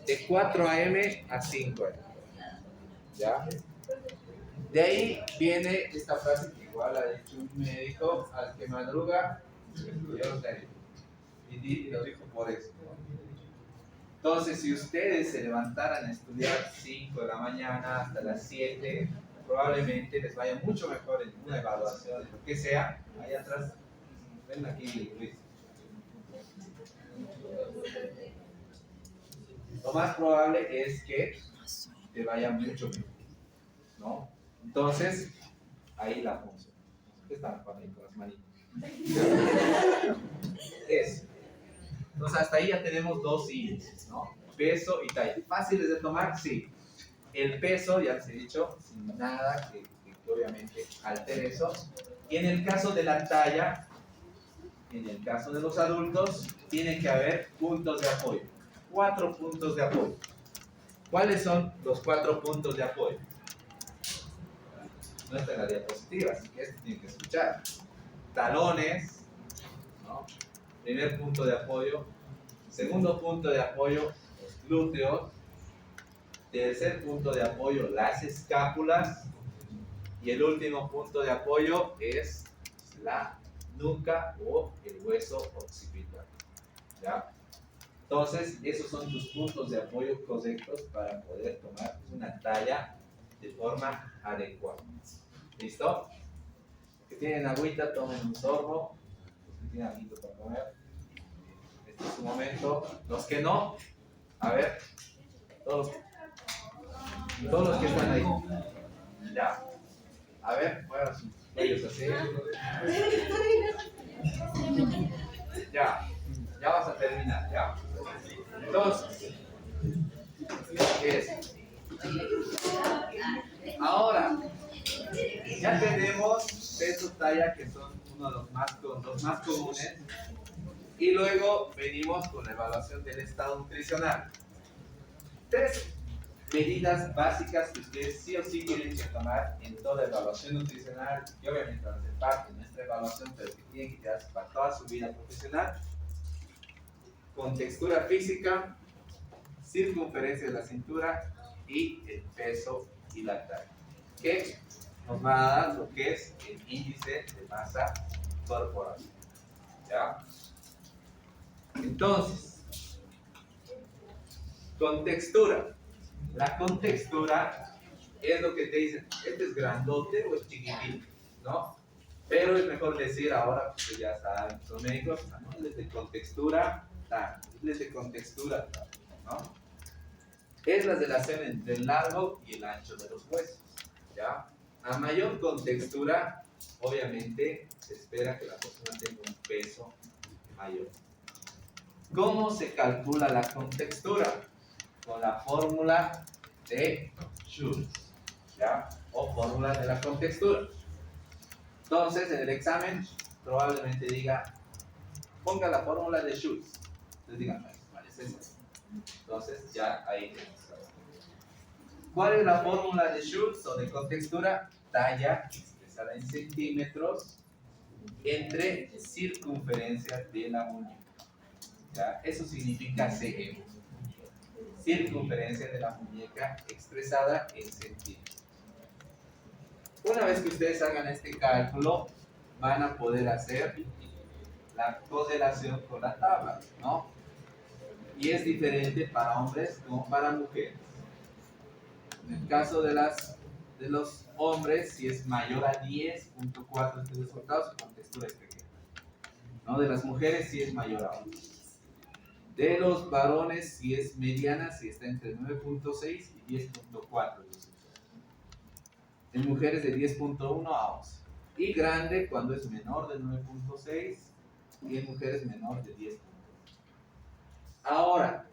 Speaker 1: De 4 a.m. a 5 a.m. ¿Ya? De ahí viene esta frase que igual ha dicho un médico: al que madruga, Dios le ayuda. Y lo dijo por eso, ¿no? Entonces, si ustedes se levantaran a estudiar 5 de la mañana hasta las 7, probablemente les vaya mucho mejor en una evaluación, lo que sea. Ahí atrás, ven aquí, Luis. Lo más probable es que te vaya mucho mejor, ¿no? Entonces, ahí la función. ¿Qué están con las manitas? Eso. Entonces, hasta ahí ya tenemos dos índices, ¿no? Peso y talla. ¿Fáciles de tomar? Sí. El peso, ya les he dicho, sin nada que obviamente altere eso. Y en el caso de la talla, en el caso de los adultos, tiene que haber puntos de apoyo. 4 puntos de apoyo. ¿Cuáles son los 4 puntos de apoyo? No está en la diapositiva, así que esto tienen que escuchar. Talones, ¿no? Primer punto de apoyo. Segundo punto de apoyo, los glúteos. Tercer punto de apoyo, las escápulas. Y el último punto de apoyo es la nuca o el hueso occipital. ¿Ya? Entonces, esos son tus puntos de apoyo correctos para poder tomar una talla de forma adecuada. ¿Listo? Los que tienen agüita, tomen un sorbo. Los que tienen agüita para comer. Este es su momento. Los que no, a ver, todos los que están ahí. Ya. A ver, muevan sus cuellos así. Ya. Ya vas a terminar, ¿ya? Entonces, eso. Ahora, ya tenemos peso, talla, que son uno de los más comunes. Y luego venimos con la evaluación del estado nutricional. 3 medidas básicas que ustedes sí o sí tienen que tomar en toda evaluación nutricional, que obviamente van a ser parte de nuestra evaluación, pero que tienen que quedarse para toda su vida profesional. Contextura física, circunferencia de la cintura y el peso y la talla, que nos va a dar lo que es el índice de masa corporal. ¿Ya? Entonces, contextura. La contextura es lo que te dicen: ¿este es grandote o es chiquitito? ¿No? Pero es mejor decir ahora, porque ya saben, son médicos, anuales de contextura tal, de contextura tal, ¿no? Es la relación entre el largo y el ancho de los huesos, ¿ya? A mayor contextura, obviamente, se espera que la persona tenga un peso mayor. ¿Cómo se calcula la contextura? Con la fórmula de Schultz, ¿ya? O fórmula de la contextura. Entonces, en el examen probablemente diga, ponga la fórmula de Schultz. Entonces digan, ¿cuál es esa? Entonces, ya ahí tenemos. ¿Cuál es la fórmula de Schultz o de contextura? Talla expresada en centímetros entre circunferencia de la muñeca. ¿Ya? Eso significa cm. Circunferencia de la muñeca expresada en centímetros. Una vez que ustedes hagan este cálculo, van a poder hacer la correlación con la tabla, ¿no? Y es diferente para hombres como para mujeres. En el caso de los hombres, si es mayor a 10.4 este resultado, su contextura es pequeña, ¿no? De las mujeres, si es mayor a 11. De los varones, si es mediana, si está entre 9.6 y 10.4. De mujeres, de 10.1 a 11. Y grande cuando es menor de 9.6 y en mujeres menor de 10. Ahora,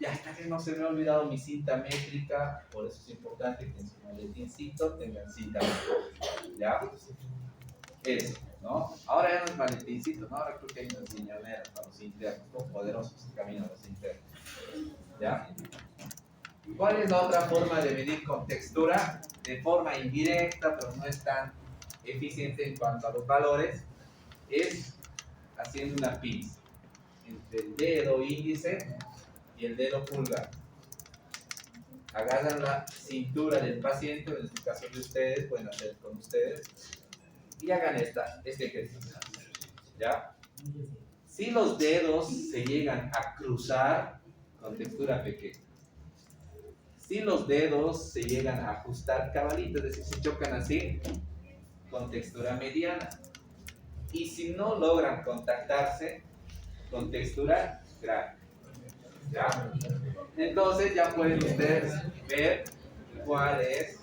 Speaker 1: ya hasta que no se me ha olvidado mi cinta métrica, por eso es importante que en su maletincito tengan cinta métrica. ¿Ya? Eso, ¿no? Ahora ya no es maletincito, ¿no? Ahora creo que hay unas riñoneras para los internos, son poderosos que caminan los internos. ¿Ya? ¿Cuál es la otra forma de medir con textura? De forma indirecta, pero no es tan eficiente en cuanto a los valores, es haciendo una pinza entre el dedo índice y el dedo pulgar. Agarran la cintura del paciente, en este caso de ustedes, pueden hacer con ustedes, y hagan este ejercicio. ¿Ya? Si los dedos se llegan a cruzar con textura pequeña, si los dedos se llegan a ajustar cabalito, es decir, se chocan así, con textura mediana, y si no logran contactarse, con textura grande. ¿Ya? Entonces ya pueden ustedes ver cuál es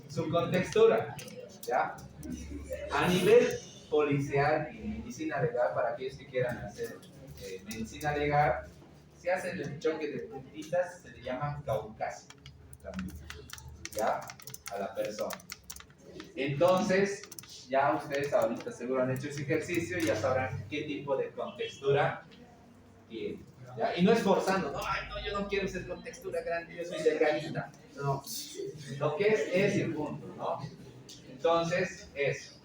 Speaker 1: su contextura. ¿Ya? A nivel policial y medicina legal, para aquellos que quieran hacer medicina legal, se hace el choque de puntitas, se le llama caucasio también, ¿ya? A la persona. Entonces, ya ustedes ahorita seguro han hecho ese ejercicio y ya sabrán qué tipo de contextura tiene. ¿Ya? Y no es forzando, no, ay, no, yo no quiero ser con textura grande, yo soy delgadita. No, lo que es el punto, ¿no? Entonces, eso,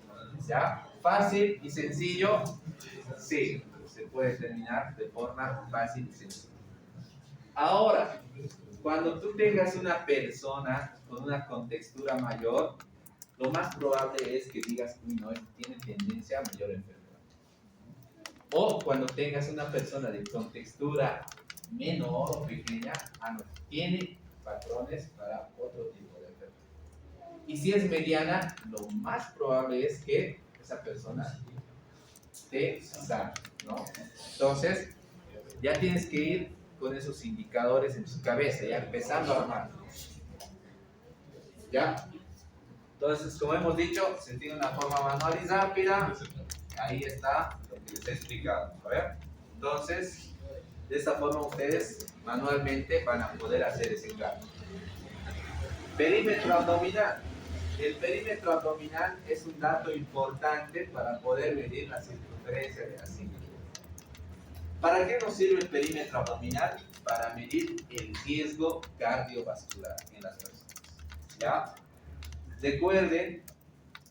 Speaker 1: ¿ya? Fácil y sencillo, sí, se puede terminar de forma fácil y sencilla. Ahora, cuando tú tengas una persona con una contextura mayor, lo más probable es que digas, uy, no, tiene tendencia a mayor enfermedad. O cuando tengas una persona de contextura menor o pequeña, no, tiene patrones para otro tipo de enfermedad. Y si es mediana, lo más probable es que esa persona esté sana, ¿no? Entonces, ya tienes que ir con esos indicadores en tu cabeza, ya empezando a armar. ¿Ya? Entonces, como hemos dicho, se tiene una forma manual y rápida. Ahí está lo que les he explicado. A ver. Entonces, de esta forma ustedes manualmente van a poder hacer ese cambio. Perímetro abdominal. El perímetro abdominal es un dato importante para poder medir la circunferencia de la cintura. ¿Para qué nos sirve el perímetro abdominal? Para medir el riesgo cardiovascular en las personas. ¿Ya? Recuerden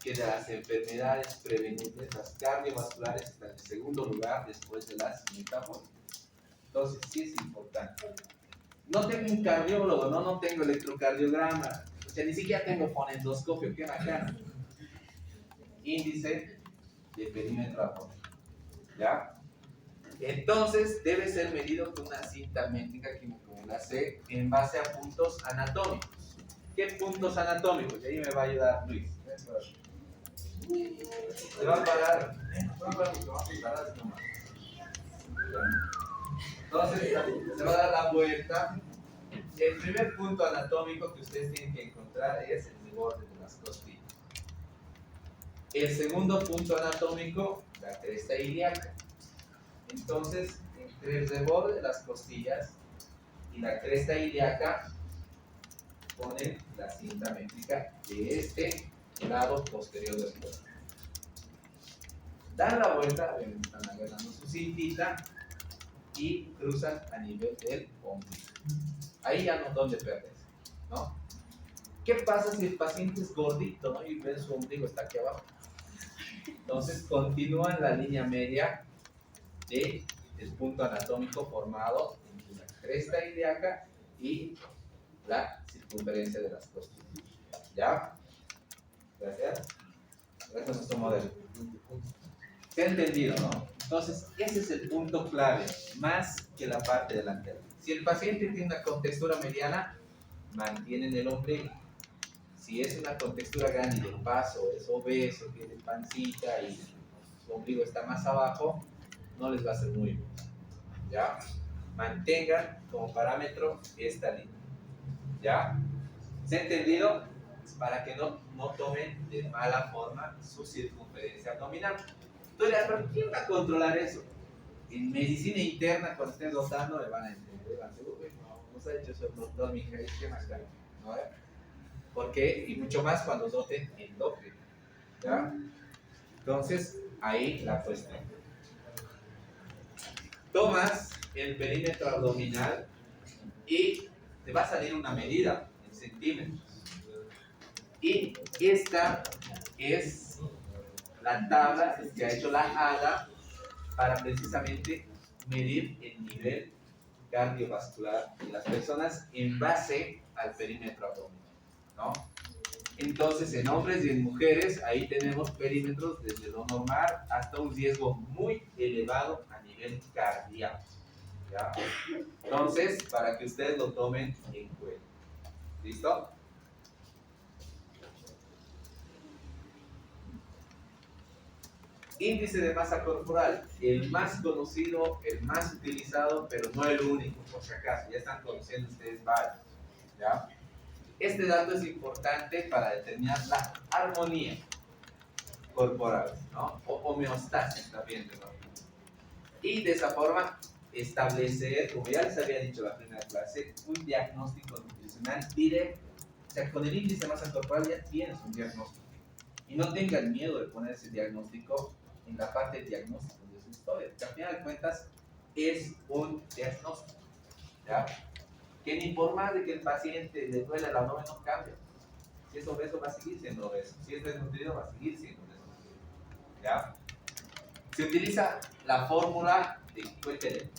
Speaker 1: que de las enfermedades prevenibles, las cardiovasculares están en segundo lugar después de las metabólicas. Entonces, sí es importante. No tengo un cardiólogo, no tengo electrocardiograma, o sea, ni siquiera tengo fonendoscopio, qué bacana. Índice de perímetro abdominal. ¿Ya? Entonces, debe ser medido con una cinta métrica como la C en base a puntos anatómicos. ¿Qué puntos anatómicos? Y ahí me va a ayudar Luis. Se va a parar. Entonces, se va a dar la vuelta. El primer punto anatómico que ustedes tienen que encontrar es el borde de las costillas. El segundo punto anatómico, la cresta ilíaca. Entonces, entre el reborde de las costillas y la cresta ilíaca, ponen la cinta métrica de este lado posterior del cuerpo. Dan la vuelta, están agarrando su cintita y cruzan a nivel del ombligo. Ahí ya no donde perder, ¿no? ¿Qué pasa si el paciente es gordito, ¿no? Y ven su ombligo está aquí abajo? Entonces continúan la línea media del punto anatómico formado entre la cresta ilíaca y la circunferencia de las costillas. ¿Ya? Gracias. Gracias a nuestro modelo. ¿Se ha entendido, no? Entonces, ese es el punto clave, más que la parte delantera. Si el paciente tiene una contextura mediana, mantienen el ombligo. Si es una contextura grande y de paso es obeso, tiene pancita y su ombligo está más abajo, no les va a ser muy bien. ¿Ya? Mantengan como parámetro esta línea. ¿Ya? ¿Se ha entendido? para que no tomen de mala forma su circunferencia abdominal. Entonces, ¿pero quién va a controlar eso? En medicina interna, cuando estén dotando, me van a entender. Van a decir, "Uy, no se ha hecho eso el doctor, mi hija, ¿qué más claro?" ¿No? ¿Por qué? Y mucho más cuando doten endocrino. ¿Ya? Entonces, ahí la cuestión. Tomas el perímetro abdominal y te va a salir una medida en centímetros. Y esta es la tabla que ha hecho la ADA para precisamente medir el nivel cardiovascular de las personas en base al perímetro abdominal, ¿no? Entonces, en hombres y en mujeres, ahí tenemos perímetros desde lo normal hasta un riesgo muy elevado a nivel cardíaco, ¿ya? Entonces, para que ustedes lo tomen en cuenta. ¿Listo? Índice de masa corporal, el más conocido, el más utilizado, pero no el único, por si acaso, ya están conociendo ustedes varios, ¿ya? Este dato es importante para determinar la armonía corporal, ¿no? O homeostasis también, ¿no? Y de esa forma establecer, como ya les había dicho en la primera clase, un diagnóstico nutricional directo. O sea, con el índice de masa corporal ya tienes un diagnóstico. Y no tengan miedo de poner ese diagnóstico en la parte de diagnóstico de su historia, porque al final de cuentas es un diagnóstico, ¿ya? Que ni por más de que el paciente le duele el abdomen no cambia. Si es obeso va a seguir siendo obeso, si es desnutrido va a seguir siendo desnutrido, ¿ya? Se utiliza la fórmula de Quetelet,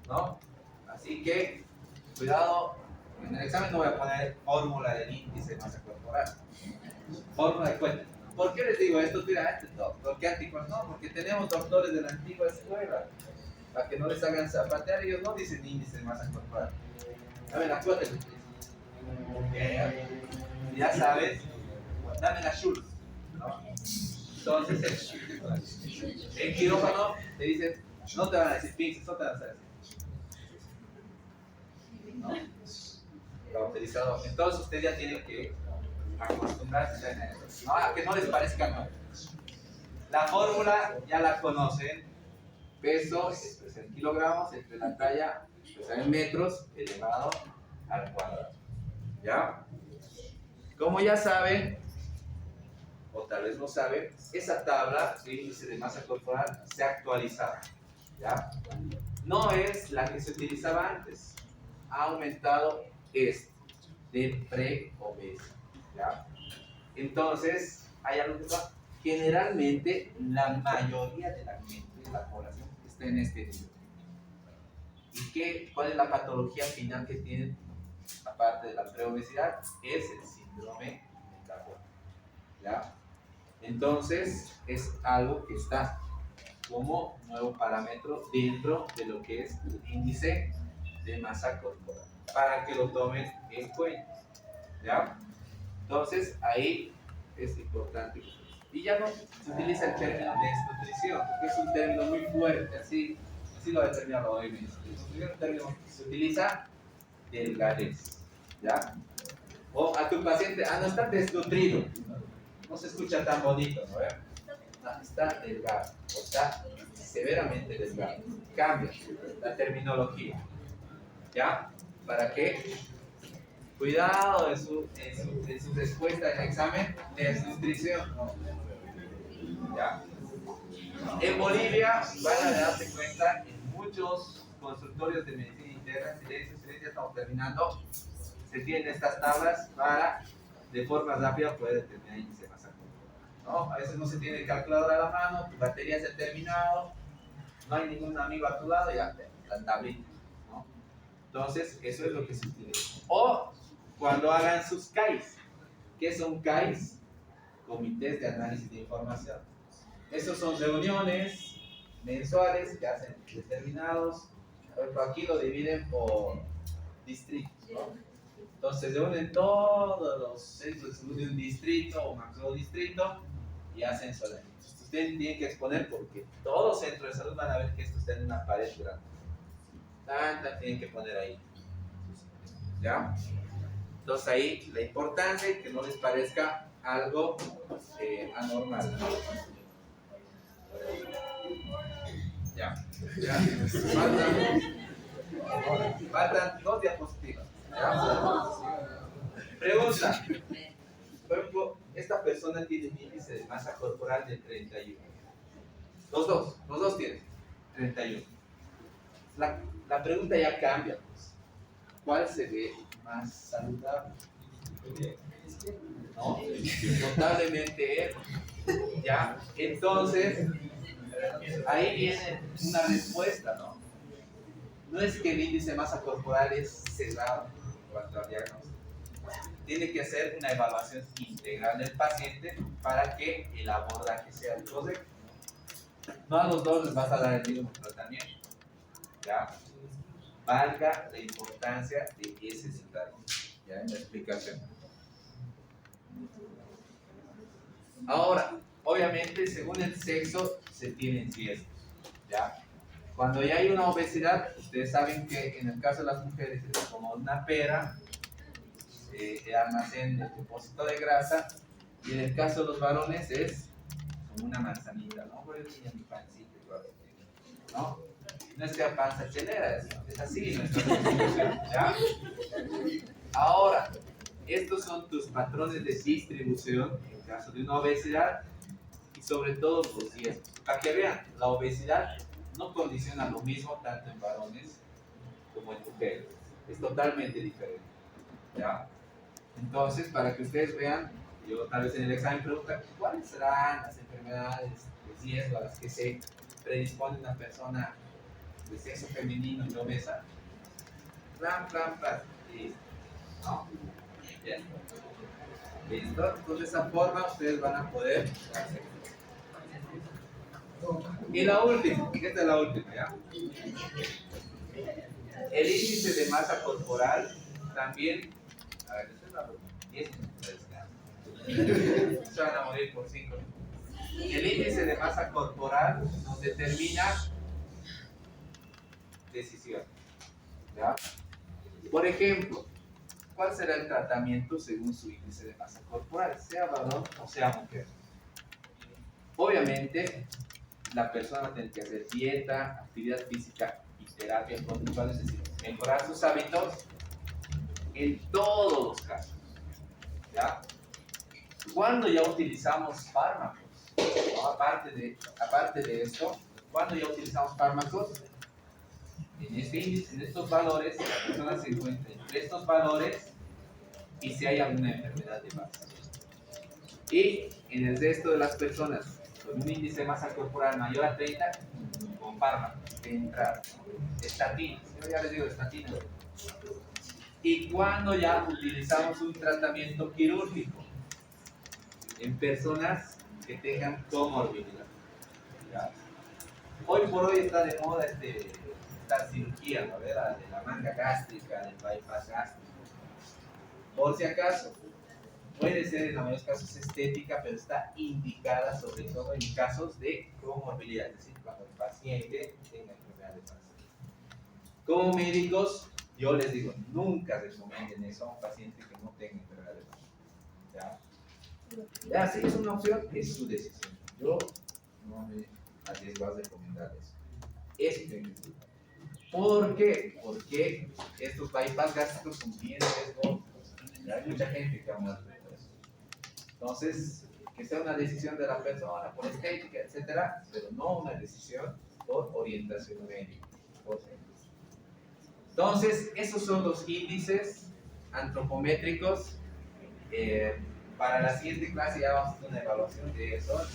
Speaker 1: ¿no? Así que, cuidado, en el examen no voy a poner fórmula del índice de masa corporal, fórmula de Quetelet. ¿Por qué les digo esto? Mira, doctor, ¿qué anticuerpos? No, porque tenemos doctores de la antigua escuela, para que no les hagan zapatear, ellos no dicen índice de masa corporal. A ver, acuérdate. Ya sabes, dame la Schultz, ¿no? Entonces, en quirófano te dicen, no te van a decir pinzas, no te van a decir. ¿No? Cauterizador. Entonces, ustedes ya tienen que acostumbrarse a eso. No, a que no les parezca mal. La fórmula ya la conocen. Peso expresa en kilogramos, entre la talla expresa en metros, elevado al cuadrado. ¿Ya? Como ya saben, o tal vez no saben, esa tabla de índice de masa corporal se ha actualizado. ¿Ya? No es la que se utilizaba antes. Ha aumentado esto de pre-obeso. ¿Ya? Entonces, hay algo que pasa. Generalmente, la mayoría de la gente, de la población, está en este nivel. ¿Y cuál es la patología final que tienen, aparte de la preobesidad? Es el síndrome metabólico. ¿Ya? Entonces, es algo que está como nuevo parámetro dentro de lo que es el índice de masa corporal, para que lo tomen en cuenta. ¿Ya? Entonces, ahí es importante. Y ya no se utiliza el término desnutrición, porque es un término muy fuerte, así lo determina la OMS. Es un término que se utiliza delgadez, ¿ya? O a tu paciente, no está desnutrido, no se escucha tan bonito, ¿no? No, está delgado, o está severamente delgado. Cambia la terminología, ¿ya? ¿Para qué? Cuidado en su respuesta en el examen de desnutrición. ¿Ya? En Bolivia van a darse cuenta en muchos consultorios de medicina interna, silencio, ya estamos terminando, se tienen estas tablas para de forma rápida poder determinar el índice de masa corporal, ¿no? A veces no se tiene el calculador a la mano, tu batería se ha terminado, no hay ningún amigo a tu lado, ya la tablita, ¿no? Entonces, eso es lo que se utiliza. O cuando hagan sus CAIs. ¿Qué son CAIs? Comités de análisis de información. Esas son reuniones mensuales que hacen determinados. Aquí lo dividen por distritos, ¿no? Entonces reúnen todos los centros de salud de un distrito o macro distrito y hacen solamente. Ustedes tienen que exponer porque todos los centros de salud van a ver que esto está en una pared grande. Tanta tienen que poner ahí. ¿Ya? Entonces ahí la importancia es que no les parezca algo anormal, ¿no? Ya. Faltan 2 diapositivas. ¿Ya? Pregunta. Por ejemplo, esta persona tiene un índice de masa corporal de 31. Los dos tienen 31. La pregunta ya cambia, pues. ¿Cuál se ve más saludable? ¿No? Notablemente él. ¿Ya? Entonces, ahí viene una respuesta, ¿no? No es que el índice de masa corporal es cerrado en cuanto al diagnóstico. Tiene que hacer una evaluación integral del paciente para que el abordaje sea el correcto. No a los dos les vas a dar el mismo tratamiento. ¿Ya? Valga la importancia de ese detalle. ¿Ya? En la explicación. Ahora, obviamente, según el sexo, se tienen riesgos. ¿Ya? Cuando ya hay una obesidad, ustedes saben que en el caso de las mujeres es como una pera, el almacén del depósito de grasa, y en el caso de los varones es como una manzanita, ¿no? Por eso tenía mi pancita, ¿no? No es que la panza chelera, es así nuestra constitución, ¿ya? Ahora, estos son tus patrones de distribución en caso de una obesidad y sobre todo los riesgos. Para que vean, la obesidad no condiciona lo mismo tanto en varones como en mujeres. Es totalmente diferente, ¿ya? Entonces, para que ustedes vean, yo tal vez en el examen pregunta cuáles serán las enfermedades de riesgo a las que se predispone una persona de sexo femenino y obesa. Plan. Listo. ¿No? Bien. Listo. Entonces, de esa forma ustedes van a poder hacer. Y la última, esta es la última, ¿ya? El índice de masa corporal también. A ver, esta es la última. 10 minutos. Se van a morir por 5 minutos. El índice de masa corporal nos determina decisiones. ¿Ya? Por ejemplo, ¿cuál será el tratamiento según su índice de masa corporal, sea varón o sea mujer? Obviamente, la persona va a tener que hacer dieta, actividad física y terapia conductual, es decir, mejorar sus hábitos en todos los casos. ¿Ya? Cuando ya utilizamos fármacos, ¿no? aparte de esto, cuando ya utilizamos fármacos, en este índice, en estos valores, la persona se encuentra entre estos valores y si hay alguna enfermedad de base. Y en el resto de las personas con un índice de masa corporal mayor a 30, con fármacos de entrada, estatinas, yo ya les digo estatinas. Y cuando ya utilizamos un tratamiento quirúrgico en personas que tengan comorbilidad. ¿Ya? Hoy por hoy está de moda esta cirugía, ¿no? De la manga gástrica, del bypass gástrico. Por si acaso, puede ser en la mayoría de los casos estética, pero está indicada sobre todo en casos de comorbilidad, es decir, cuando el paciente tenga enfermedad de base. Como médicos, yo les digo, nunca recomienden eso a un paciente que no tenga enfermedad de base. ¿Ya? Si es una opción, es su decisión. Yo no me arriesgo a recomendar eso. Eso tiene que ser. ¿Por qué? Porque estos bypass gástricos son bien riesgosos. Hay mucha gente que ha muerto de eso. Entonces, que sea una decisión de la persona por estética, etcétera, pero no una decisión por orientación médica. Entonces, esos son los índices antropométricos. Para la siguiente clase ya vamos a hacer una evaluación de eso.